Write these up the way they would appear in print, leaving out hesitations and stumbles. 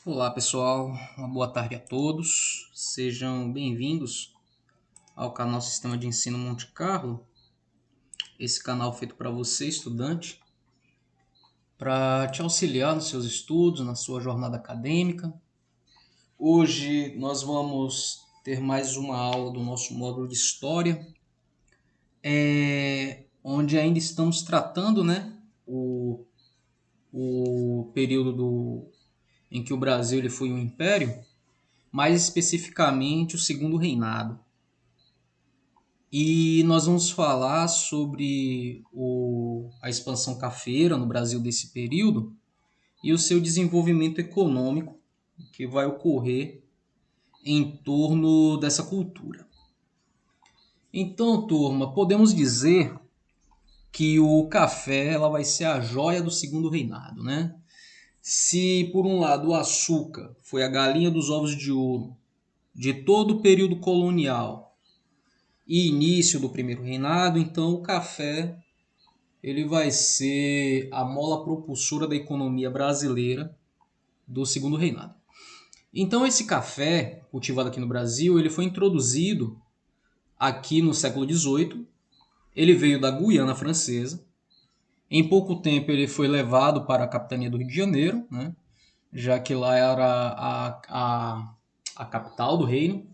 Olá pessoal, uma boa tarde a todos. Sejam bem-vindos ao canal Sistema de Ensino Monte Carlo. Esse canal feito para você, estudante, para te auxiliar nos seus estudos, na sua jornada acadêmica. Hoje nós vamos ter mais uma aula do nosso módulo de História, onde ainda estamos tratando, o período em que o Brasil ele foi um império, mais especificamente o Segundo Reinado. E nós vamos falar sobre a expansão cafeira no Brasil desse período e o seu desenvolvimento econômico que vai ocorrer em torno dessa cultura. Então, turma, podemos dizer que o café ela vai ser a joia do Segundo Reinado, né? Se, por um lado, o açúcar foi a galinha dos ovos de ouro de todo o período colonial e início do Primeiro Reinado, então o café ele vai ser a mola propulsora da economia brasileira do Segundo Reinado. Então esse café cultivado aqui no Brasil, ele foi introduzido aqui no século XVIII. Ele veio da Guiana Francesa. Em pouco tempo ele foi levado para a capitania do Rio de Janeiro, né? Já que lá era a capital do reino.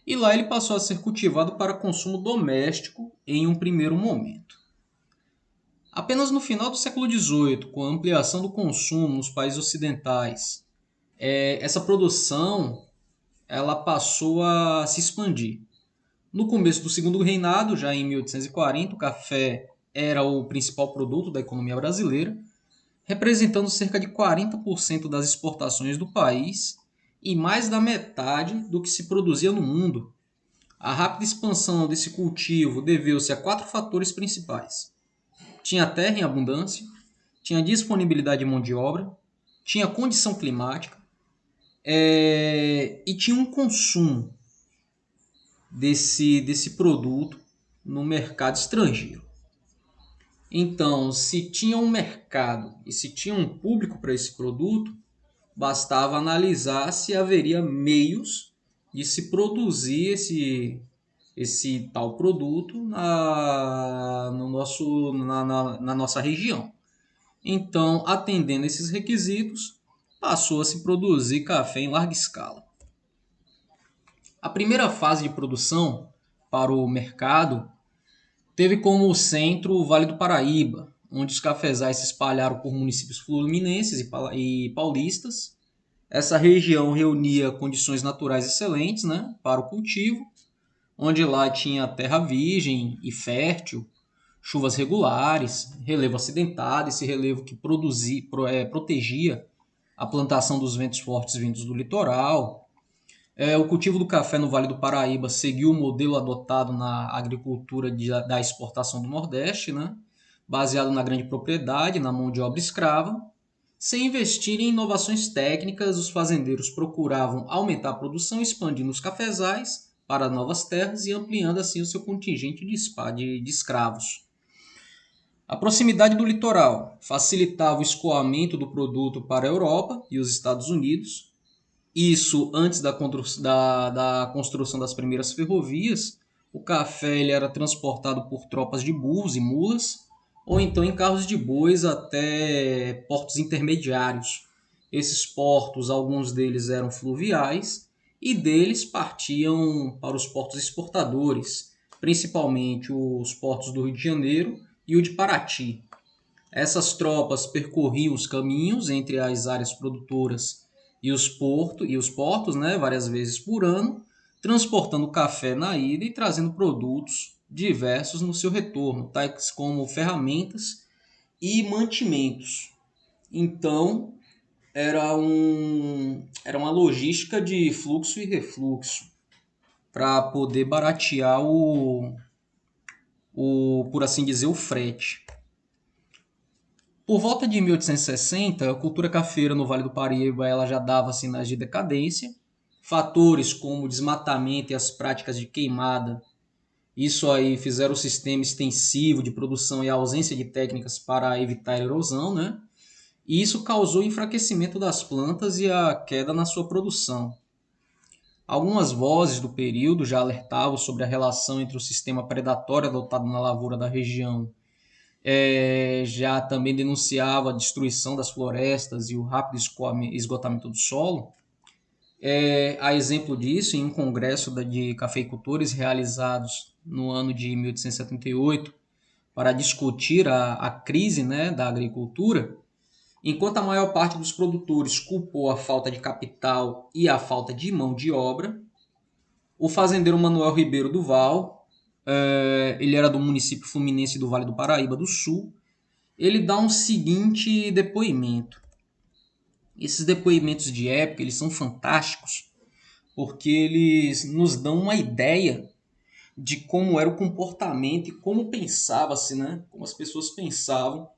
E lá ele passou a ser cultivado para consumo doméstico em um primeiro momento. Apenas no final do século XVIII, com a ampliação do consumo nos países ocidentais, essa produção ela passou a se expandir. No começo do Segundo Reinado, já em 1840, o café era o principal produto da economia brasileira, representando cerca de 40% das exportações do país e mais da metade do que se produzia no mundo. A rápida expansão desse cultivo deveu-se a 4 fatores principais: tinha terra em abundância, tinha disponibilidade de mão de obra, tinha condição climática e tinha um consumo desse produto no mercado estrangeiro. Então, se tinha um mercado e se tinha um público para esse produto, bastava analisar se haveria meios de se produzir esse tal produto na nossa região. Então, atendendo esses requisitos, passou a se produzir café em larga escala. A primeira fase de produção para o mercado teve como centro o Vale do Paraíba, onde os cafezais se espalharam por municípios fluminenses e paulistas. Essa região reunia condições naturais excelentes, né, para o cultivo, onde lá tinha terra virgem e fértil, chuvas regulares, relevo acidentado, esse relevo que protegia a plantação dos ventos fortes vindos do litoral. O cultivo do café no Vale do Paraíba seguiu o modelo adotado na agricultura da exportação do Nordeste, né? Baseado na grande propriedade, na mão de obra escrava. Sem investir em inovações técnicas, os fazendeiros procuravam aumentar a produção, expandindo os cafezais para novas terras e ampliando assim o seu contingente de escravos. A proximidade do litoral facilitava o escoamento do produto para a Europa e os Estados Unidos. Isso antes da construção das primeiras ferrovias. O café ele era transportado por tropas de burros e mulas, ou então em carros de bois até portos intermediários. Esses portos, alguns deles eram fluviais, e deles partiam para os portos exportadores, principalmente os portos do Rio de Janeiro e o de Paraty. Essas tropas percorriam os caminhos entre as áreas produtoras e os portos, né, várias vezes por ano, transportando café na ida e trazendo produtos diversos no seu retorno, tais como ferramentas e mantimentos. Então, era uma logística de fluxo e refluxo para poder baratear por assim dizer, o frete. Por volta de 1860, a cultura cafeira no Vale do Paraíba ela já dava sinais de decadência. Fatores como o desmatamento e as práticas de queimada, isso aí fizeram o sistema extensivo de produção e a ausência de técnicas para evitar a erosão, né? e isso causou enfraquecimento das plantas e a queda na sua produção. Algumas vozes do período já alertavam sobre a relação entre o sistema predatório adotado na lavoura da região, já também denunciava a destruição das florestas e o rápido esgotamento do solo. A exemplo disso, em um congresso de cafeicultores realizados no ano de 1878 para discutir a crise, né, da agricultura, enquanto a maior parte dos produtores culpou a falta de capital e a falta de mão de obra, o fazendeiro Manuel Ribeiro Duval, ele era do município fluminense do Vale do Paraíba do Sul, ele dá um seguinte depoimento. Esses depoimentos de época, eles são fantásticos, porque eles nos dão uma ideia de como era o comportamento e como pensava-se, né? Como as pessoas pensavam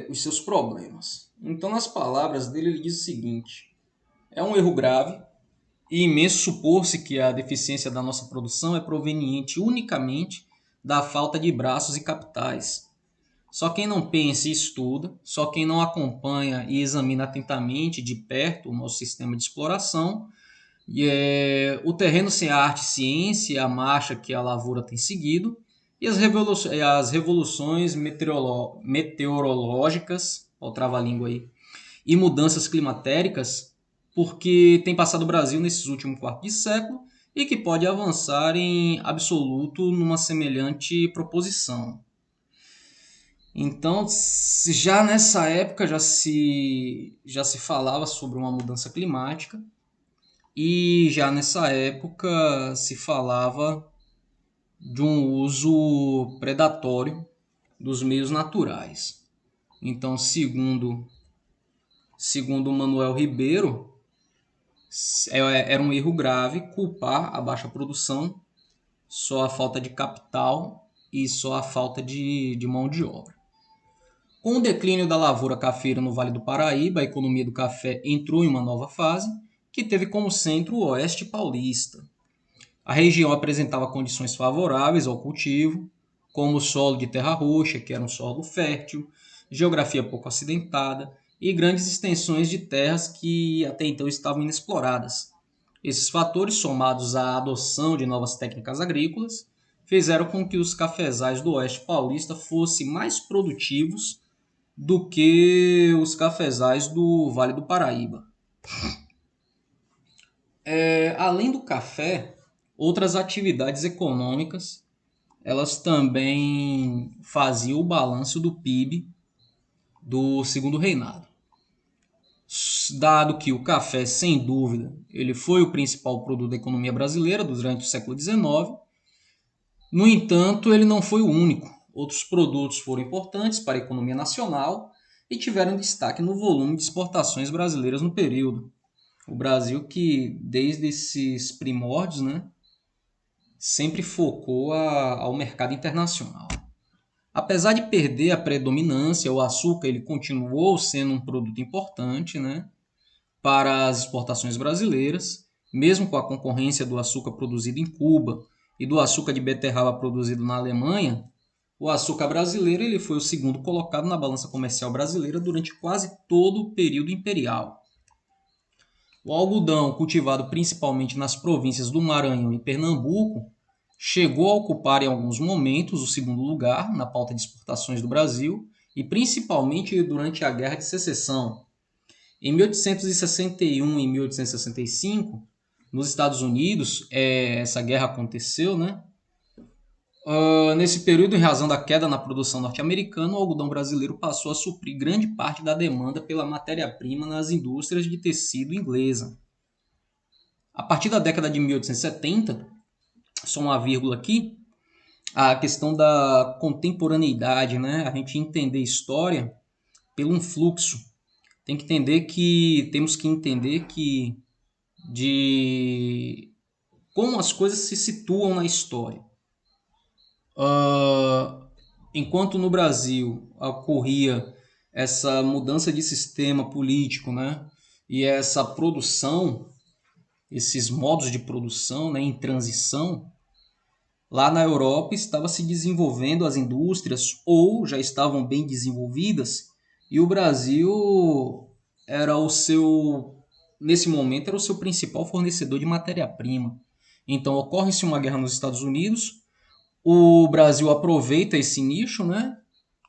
os seus problemas. Então, nas palavras dele, ele diz o seguinte: é um erro grave e imenso supor-se que a deficiência da nossa produção é proveniente unicamente da falta de braços e capitais. Só quem não pensa e estuda, só quem não acompanha e examina atentamente de perto o nosso sistema de exploração, o terreno sem a arte e ciência, a marcha que a lavoura tem seguido, e as revoluções meteorológicas, ó, trava-língua aí, e mudanças climatéricas, porque tem passado o Brasil nesses últimos quarto de século e que pode avançar em absoluto numa semelhante proposição. Então, já nessa época já se falava sobre uma mudança climática e já nessa época se falava de um uso predatório dos meios naturais. Então, segundo Manuel Ribeiro, era um erro grave culpar a baixa produção só a falta de capital e só a falta de mão de obra. Com o declínio da lavoura cafeira no Vale do Paraíba, a economia do café entrou em uma nova fase, que teve como centro o Oeste Paulista. A região apresentava condições favoráveis ao cultivo, como solo de terra roxa, que era um solo fértil, geografia pouco acidentada e grandes extensões de terras que até então estavam inexploradas. Esses fatores, somados à adoção de novas técnicas agrícolas, fizeram com que os cafezais do Oeste Paulista fossem mais produtivos do que os cafezais do Vale do Paraíba. Além do café, outras atividades econômicas, elas também faziam o balanço do PIB do segundo reinado. Dado que o café, sem dúvida, ele foi o principal produto da economia brasileira durante o século XIX, no entanto, ele não foi o único. Outros produtos foram importantes para a economia nacional e tiveram destaque no volume de exportações brasileiras no período. O Brasil que, desde esses primórdios, né, sempre focou ao mercado internacional. Apesar de perder a predominância, o açúcar ele continuou sendo um produto importante, né, para as exportações brasileiras, mesmo com a concorrência do açúcar produzido em Cuba e do açúcar de beterraba produzido na Alemanha. O açúcar brasileiro ele foi o segundo colocado na balança comercial brasileira durante quase todo o período imperial. O algodão, cultivado principalmente nas províncias do Maranhão e Pernambuco, chegou a ocupar em alguns momentos o segundo lugar na pauta de exportações do Brasil, e principalmente durante a Guerra de Secessão. Em 1861 e 1865, nos Estados Unidos, essa guerra aconteceu, né? Nesse período, em razão da queda na produção norte-americana, o algodão brasileiro passou a suprir grande parte da demanda pela matéria-prima nas indústrias de tecido inglesa. A partir da década de 1870, só uma vírgula aqui, a questão da contemporaneidade, né? A gente entender história pelo um fluxo. Temos que entender que de como as coisas se situam na história. Enquanto no Brasil ocorria essa mudança de sistema político, né? E essa produção, esses modos de produção, né, em transição, lá na Europa estava se desenvolvendo as indústrias ou já estavam bem desenvolvidas e o Brasil era o seu, nesse momento, era o seu principal fornecedor de matéria-prima. Então ocorre-se uma guerra nos Estados Unidos, o Brasil aproveita esse nicho, né?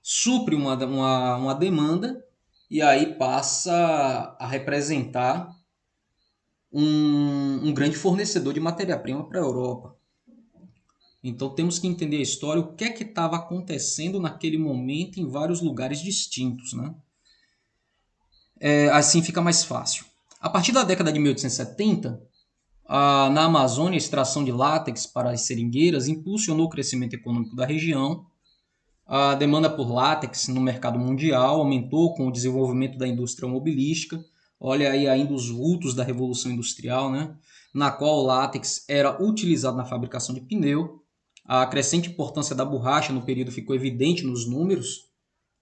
Supre uma demanda e aí passa a representar um grande fornecedor de matéria-prima para a Europa. Então temos que entender a história, o que é que estava acontecendo naquele momento em vários lugares distintos, né? Assim fica mais fácil. A partir da década de 1870, na Amazônia, a extração de látex para as seringueiras impulsionou o crescimento econômico da região. A demanda por látex no mercado mundial aumentou com o desenvolvimento da indústria automobilística. Olha aí ainda os vultos da Revolução Industrial, né? Na qual o látex era utilizado na fabricação de pneu. A crescente importância da borracha no período ficou evidente nos números,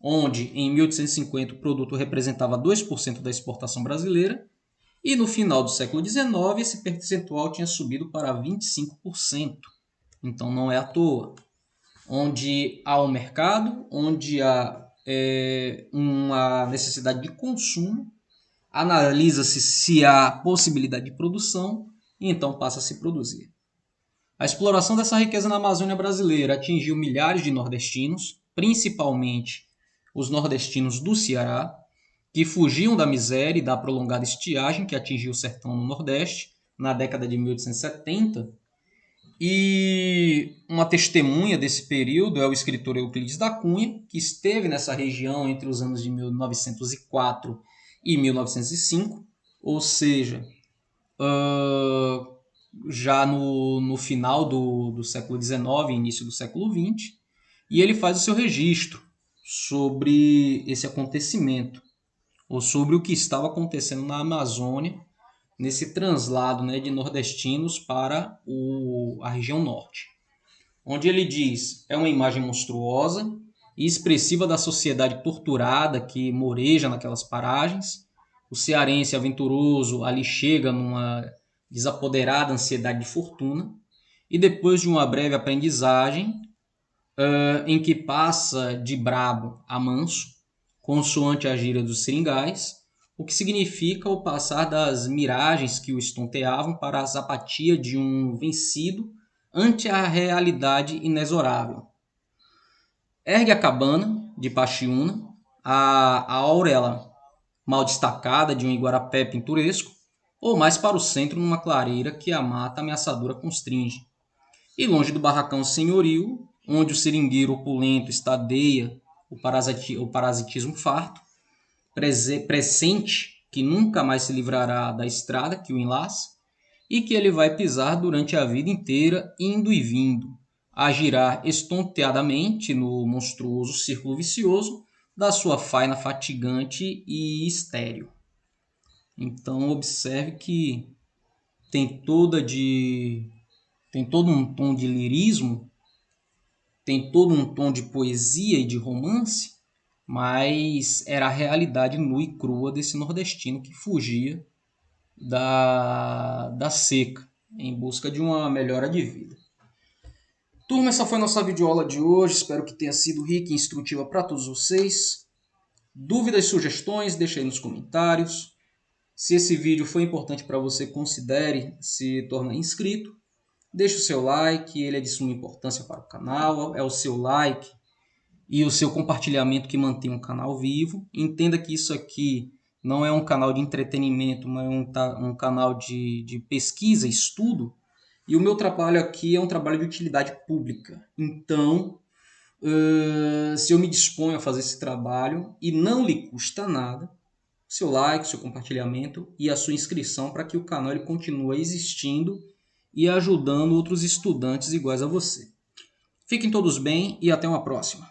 onde em 1850 o produto representava 2% da exportação brasileira e no final do século XIX esse percentual tinha subido para 25%. Então não é à toa. Onde há um mercado, onde há uma necessidade de consumo, analisa-se se há possibilidade de produção e então passa a se produzir. A exploração dessa riqueza na Amazônia brasileira atingiu milhares de nordestinos, principalmente os nordestinos do Ceará, que fugiam da miséria e da prolongada estiagem que atingiu o sertão no Nordeste na década de 1870. E uma testemunha desse período é o escritor Euclides da Cunha, que esteve nessa região entre os anos de 1904 e 1905, ou seja, já no final do século XIX, início do século XX, e ele faz o seu registro sobre esse acontecimento, ou sobre o que estava acontecendo na Amazônia, nesse translado, né, de nordestinos para a região norte. Onde ele diz, é uma imagem monstruosa e expressiva da sociedade torturada que moreja naquelas paragens. O cearense aventuroso ali chega numa desapoderada ansiedade de fortuna e depois de uma breve aprendizagem, em que passa de brabo a manso, consoante a gíria dos seringais, o que significa o passar das miragens que o estonteavam para a apatia de um vencido ante a realidade inexorável. Ergue a cabana de Pachiúna, a auréola mal destacada de um igarapé pinturesco, ou mais para o centro numa clareira que a mata ameaçadora constringe. E longe do barracão senhoril, onde o seringueiro opulento estadeia o parasitismo farto, pressente que nunca mais se livrará da estrada que o enlaça e que ele vai pisar durante a vida inteira, indo e vindo, a girar estonteadamente no monstruoso círculo vicioso da sua faina fatigante e estéril. Então observe que tem todo um tom de lirismo, tem todo um tom de poesia e de romance, mas era a realidade nua e crua desse nordestino que fugia da seca em busca de uma melhora de vida. Turma, essa foi a nossa videoaula de hoje. Espero que tenha sido rica e instrutiva para todos vocês. Dúvidas, sugestões, deixe aí nos comentários. Se esse vídeo foi importante para você, considere se tornar inscrito. Deixe o seu like, ele é de suma importância para o canal. É o seu like e o seu compartilhamento que mantém o canal vivo. Entenda que isso aqui não é um canal de entretenimento, mas é um canal de pesquisa, estudo. E o meu trabalho aqui é um trabalho de utilidade pública. Então, se eu me disponho a fazer esse trabalho e não lhe custa nada, seu like, seu compartilhamento e a sua inscrição para que o canal ele continue existindo e ajudando outros estudantes iguais a você. Fiquem todos bem e até uma próxima.